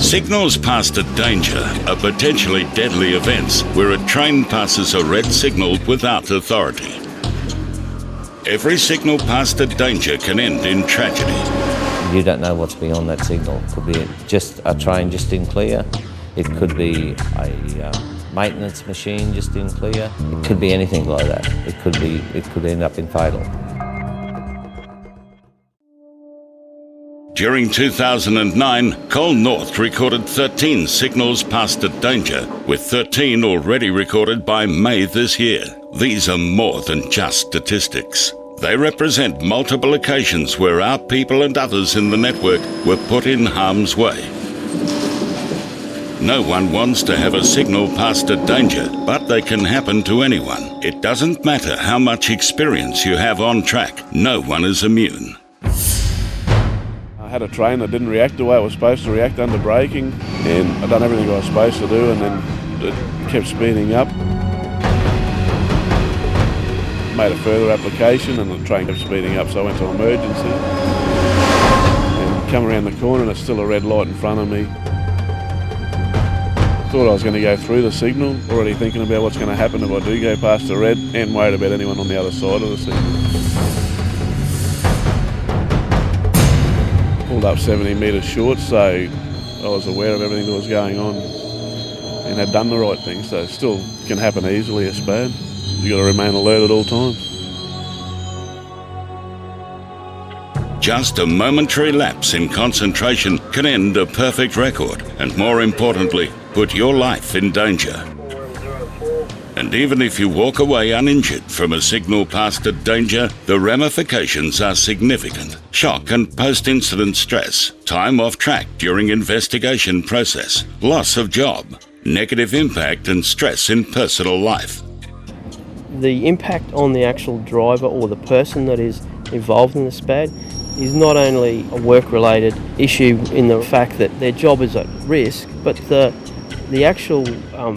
Signals past a danger are potentially deadly events where a train passes a red signal without authority. Every signal past a danger can end in tragedy. You don't know what's beyond that signal. It could be just a train just in clear. It could be a maintenance machine just in clear. It could be anything like that. It could end up in fatal. During 2009, Coal North recorded 13 signals past a danger, with 13 already recorded by May this year. These are more than just statistics. They represent multiple occasions where our people and others in the network were put in harm's way. No one wants to have a signal past a danger, but they can happen to anyone. It doesn't matter how much experience you have on track, no one is immune. I had a train that didn't react the way it was supposed to react under braking, and I'd done everything I was supposed to do, and then it kept speeding up. Made a further application and the train kept speeding up, so I went to emergency. And come around the corner and there's still a red light in front of me. Thought I was going to go through the signal, already thinking about what's going to happen if I do go past the red, and worried about anyone on the other side of the signal. Pulled up 70 metres short, so I was aware of everything that was going on and had done the right thing, so it still can happen easily, a SPAD. You've got to remain alert at all times. Just a momentary lapse in concentration can end a perfect record and, more importantly, put your life in danger. And even if you walk away uninjured from a signal past a danger, the ramifications are significant. Shock and post-incident stress, time off track during investigation process, loss of job, negative impact and stress in personal life. The impact on the actual driver or the person that is involved in the SPAD is not only a work-related issue in the fact that their job is at risk, but the actual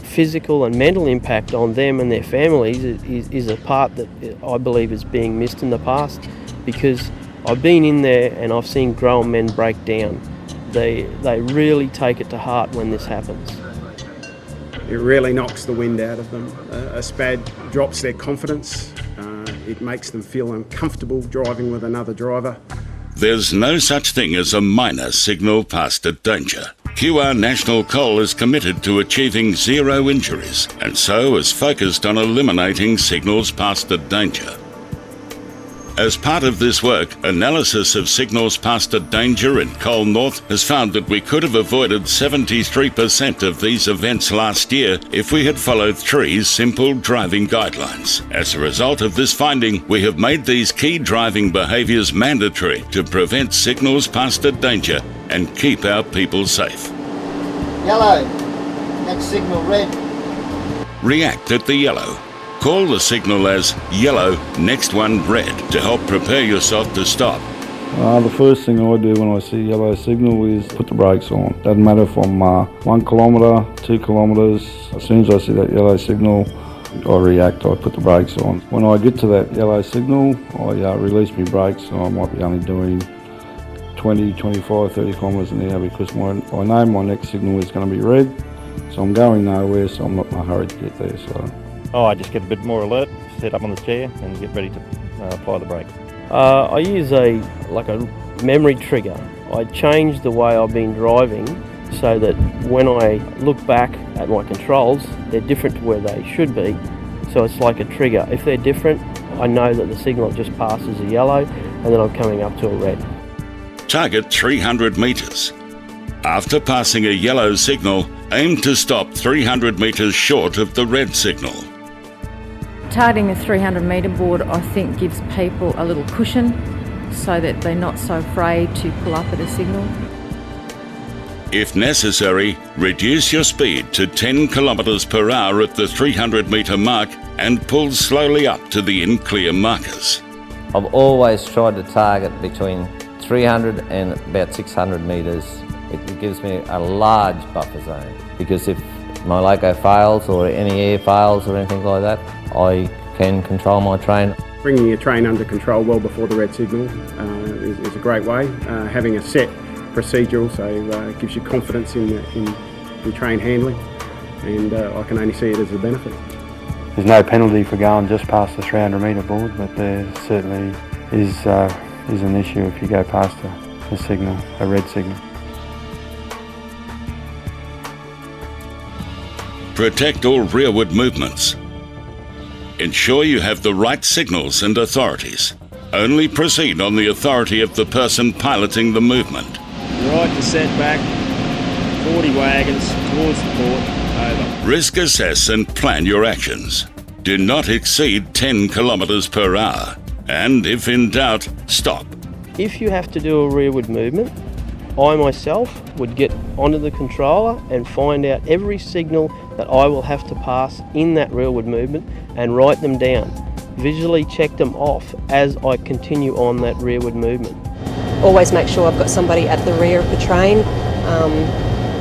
physical and mental impact on them and their families is a part that I believe is being missed in the past, because I've been in there and I've seen grown men break down. They really take it to heart when this happens. It really knocks the wind out of them. A SPAD drops their confidence. It makes them feel uncomfortable driving with another driver. There's no such thing as a minor signal past a danger. QR National Coal is committed to achieving zero injuries, and so is focused on eliminating signals past a danger. As part of this work, analysis of signals past a danger in Coal North has found that we could have avoided 73% of these events last year if we had followed 3 simple driving guidelines. As a result of this finding, we have made these key driving behaviours mandatory to prevent signals past a danger and keep our people safe. Yellow, next signal red. React at the yellow. Call the signal as yellow, next one red, to help prepare yourself to stop. The first thing I do when I see yellow signal is put the brakes on. Doesn't matter if I'm 1 kilometre, 2 kilometres. As soon as I see that yellow signal, I react, I put the brakes on. When I get to that yellow signal, I release my brakes, and I might be only doing 20, 25, 30 kilometres an hour, because I know my next signal is going to be red, so I'm going nowhere, so I'm not in a hurry to get there. I just get a bit more alert, sit up on the chair and get ready to apply the brake. I use a memory trigger. I change the way I've been driving so that when I look back at my controls, they're different to where they should be. So it's like a trigger. If they're different, I know that the signal just passes a yellow and then I'm coming up to a red. Target 300 metres. After passing a yellow signal, aim to stop 300 metres short of the red signal. Targeting the 300 metre board, I think, gives people a little cushion so that they're not so afraid to pull up at a signal. If necessary, reduce your speed to 10 kilometres per hour at the 300 metre mark and pull slowly up to the in-clear markers. I've always tried to target between 300 and about 600 metres. It gives me a large buffer zone, because if my loco fails or any air fails or anything like that, I can control my train. Bringing your train under control well before the red signal is a great way. Having a set procedural, so it gives you confidence in your train handling, and I can only see it as a benefit. There's no penalty for going just past the 300 metre board, but there certainly is an issue if you go past a signal, a red signal. Protect all rearward movements. Ensure you have the right signals and authorities. Only proceed on the authority of the person piloting the movement. Right to set back, 40 wagons towards the port, over. Risk assess and plan your actions. Do not exceed 10 kilometres per hour. And if in doubt, stop. If you have to do a rearward movement, I myself would get onto the controller and find out every signal that I will have to pass in that rearward movement and write them down. Visually check them off as I continue on that rearward movement. Always make sure I've got somebody at the rear of the train,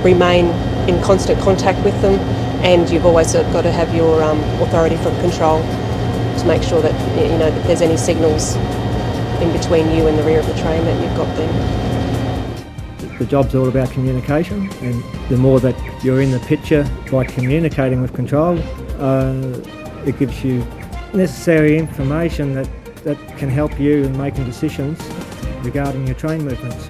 remain in constant contact with them, and you've always got to have your authority from control to make sure that that there's any signals in between you and the rear of the train that you've got them. The job's all about communication, and the more that you're in the picture by communicating with control, it gives you necessary information that can help you in making decisions regarding your train movements.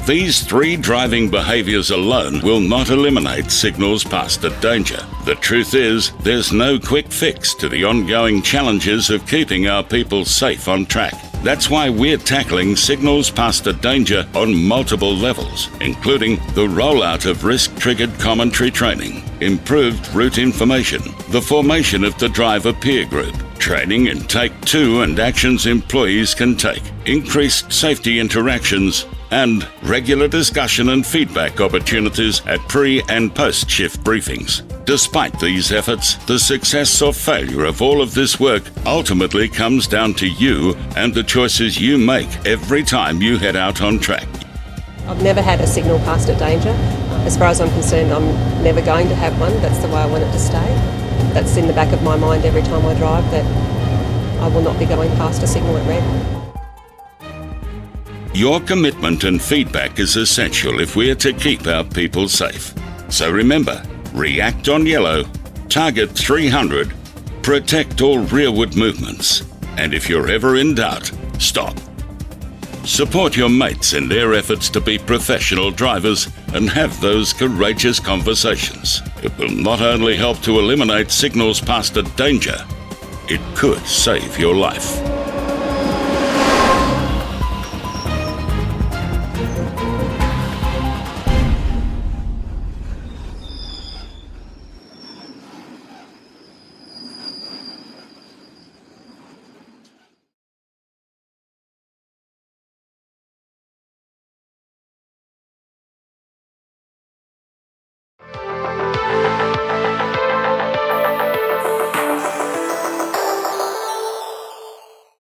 These 3 driving behaviours alone will not eliminate signals past a danger. The truth is, there's no quick fix to the ongoing challenges of keeping our people safe on track. That's why we're tackling signals past a danger on multiple levels, including the rollout of risk-triggered commentary training, improved route information, the formation of the driver peer group, training in Take 2 and actions employees can take, increased safety interactions, and regular discussion and feedback opportunities at pre- and post-shift briefings. Despite these efforts, the success or failure of all of this work ultimately comes down to you and the choices you make every time you head out on track. I've never had a signal past a danger. As far as I'm concerned, I'm never going to have one. That's the way I want it to stay. That's in the back of my mind every time I drive, that I will not be going past a signal at red. Your commitment and feedback is essential if we are to keep our people safe. So remember, react on yellow, target 300, protect all rearward movements, and if you're ever in doubt, stop. Support your mates in their efforts to be professional drivers and have those courageous conversations. It will not only help to eliminate signals past a danger, it could save your life.